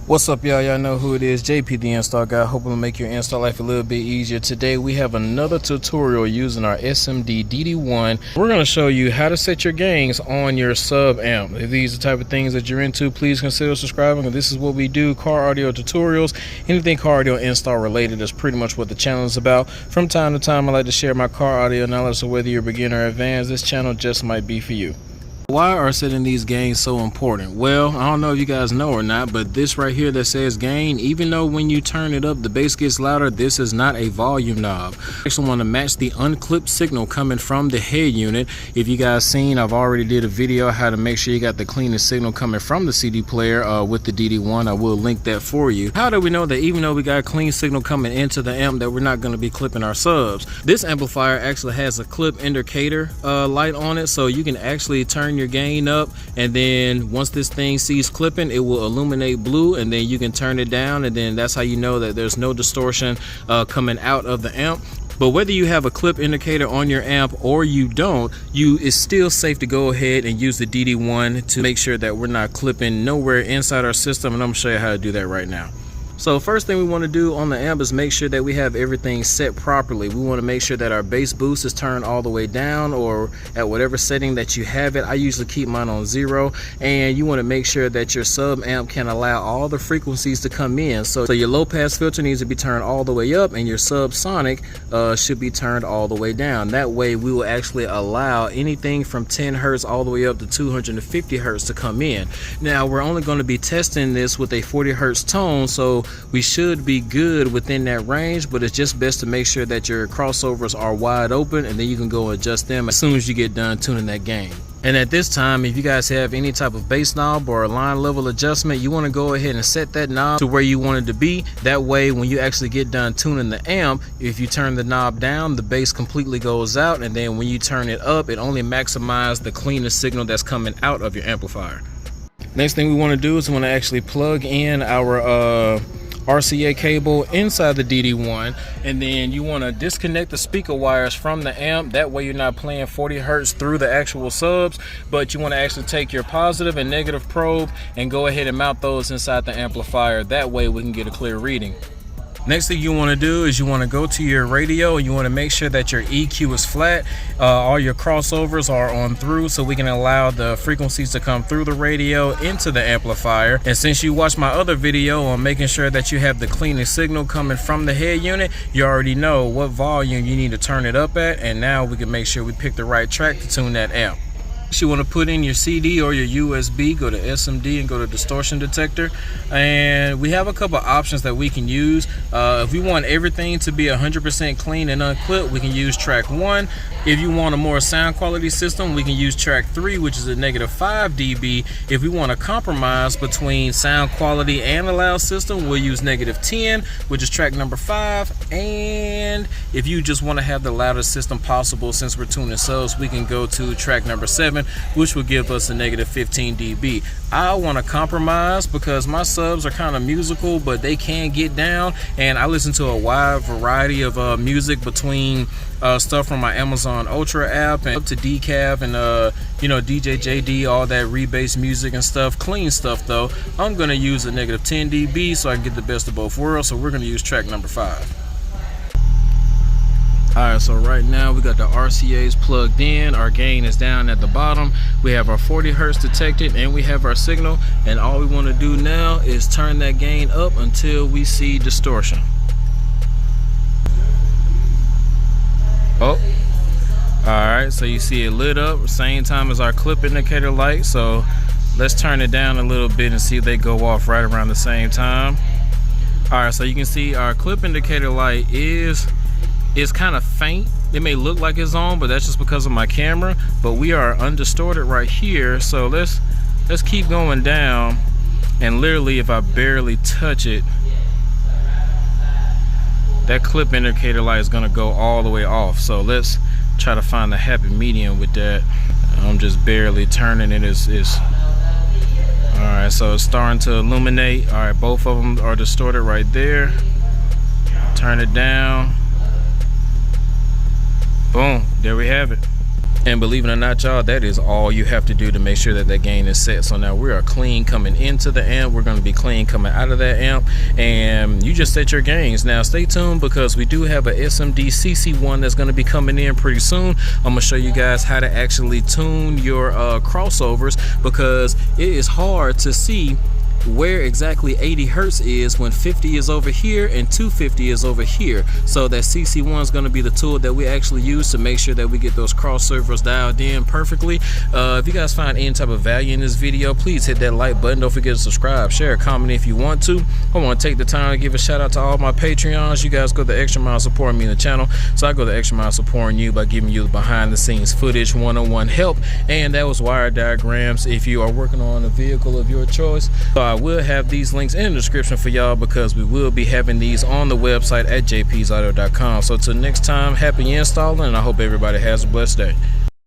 What's up, y'all? Y'all know who it is, JP the Install Guy. Hoping to make your install life a little bit easier. Today we have another tutorial using our SMD DD1. We're going to show you how to set your gains on your sub amp. If these are the type of things that you're into, please consider subscribing. This is what we do, car audio tutorials. Anything car audio install related is pretty much what the channel is about. From time to time, I like to share my car audio knowledge, so whether you're beginner or advanced, this channel just might be for you. Why are setting these gains so important? Well, I don't know if you guys know or not, but this right here that says gain, even though when you turn it up the bass gets louder, this is not a volume knob. I actually want to match the unclipped signal coming from the head unit. If you guys seen, I've already did a video how to make sure you got the cleanest signal coming from the CD player with the DD1. I will link that for you. How do we know that even though we got a clean signal coming into the amp that we're not going to be clipping our subs? This amplifier actually has a clip indicator light on it, so you can actually turn your gain up, and then once this thing sees clipping, it will illuminate blue, and then you can turn it down, and then that's how you know that there's no distortion coming out of the amp. But whether you have a clip indicator on your amp or you don't, it's still safe to go ahead and use the DD1 to make sure that we're not clipping nowhere inside our system, and I'm gonna show you how to do that right now. So first thing we want to do on the amp is make sure that we have everything set properly. We want to make sure that our bass boost is turned all the way down, or at whatever setting that you have it. I usually keep mine on 0, and you want to make sure that your sub amp can allow all the frequencies to come in. So your low pass filter needs to be turned all the way up, and your subsonic should be turned all the way down. That way we will actually allow anything from 10 Hertz all the way up to 250 Hertz to come in. Now we're only going to be testing this with a 40 Hertz tone, so we should be good within that range, but it's just best to make sure that your crossovers are wide open, and then you can go adjust them as soon as you get done tuning that gain. And at this time, if you guys have any type of bass knob or a line level adjustment, you want to go ahead and set that knob to where you want it to be. That way, when you actually get done tuning the amp, if you turn the knob down, the bass completely goes out, and then when you turn it up, it only maximizes the cleanest signal that's coming out of your amplifier. Next thing we want to do is we want to actually plug in our RCA cable inside the DD1, and then you want to disconnect the speaker wires from the amp. That way you're not playing 40 Hertz through the actual subs, but you want to actually take your positive and negative probe and go ahead and mount those inside the amplifier. That way we can get a clear reading. Next thing you want to do is you want to go to your radio, and you want to make sure that your EQ is flat. All your crossovers are on through, so we can allow the frequencies to come through the radio into the amplifier. And since you watched my other video on making sure that you have the cleanest signal coming from the head unit, you already know what volume you need to turn it up at, and now we can make sure we pick the right track to tune that amp. You want to put in your CD or your USB, go to SMD and go to distortion detector, and we have a couple of options that we can use. If we want everything to be 100% clean and unclipped, we can use track 1. If you want a more sound quality system, we can use track 3, which is a -5 dB. If we want to compromise between sound quality and a loud system, we'll use -10, which is track number 5. And if you just want to have the loudest system possible, since we're tuning subs, we can go to track number 7, which will give us a -15 dB. I want to compromise because my subs are kind of musical, but they can get down, and I listen to a wide variety of music, between stuff from my Amazon Ultra app and up to decaf and you know, DJ JD, all that rebase music and stuff. Clean stuff though. I'm gonna use a -10 dB so I can get the best of both worlds, so we're gonna use track number 5. Alright, so right now we got the RCAs plugged in, our gain is down at the bottom, we have our 40 Hertz detected, and we have our signal, and all we want to do now is turn that gain up until we see distortion. Oh, alright, so you see it lit up same time as our clip indicator light, so let's turn it down a little bit and see if they go off right around the same time. Alright, so you can see our clip indicator light is kind of faint. It may look like it's on, but that's just because of my camera, but we are undistorted right here. So let's keep going down, and literally if I barely touch it, that clip indicator light is going to go all the way off. So let's try to find the happy medium with that. I'm just barely turning it. Alright, so it's starting to illuminate. Alright, both of them are distorted right there. Turn it down. Boom, there we have it. And believe it or not, y'all, that is all you have to do to make sure that that gain is set. So now we are clean coming into the amp. We're going to be clean coming out of that amp, and you just set your gains. Now stay tuned, because we do have a SMD CC1 that's going to be coming in pretty soon. I'm going to show you guys how to actually tune your crossovers, because it is hard to see where exactly 80 hertz is when 50 is over here and 250 is over here. So that CC1 is going to be the tool that we actually use to make sure that we get those crossovers dialed in perfectly. If you guys find any type of value in this video, please hit that like button. Don't forget to subscribe, share, comment if you want to. I want to take the time to give a shout out to all my Patreons. You guys go the extra mile supporting me in the channel, so I go the extra mile supporting you by giving you the behind the scenes footage, one-on-one help. And that was wire diagrams if you are working on a vehicle of your choice. I will have these links in the description for y'all, because we will be having these on the website at jptheinstallguy.com. So till next time, happy installing, and I hope everybody has a blessed day.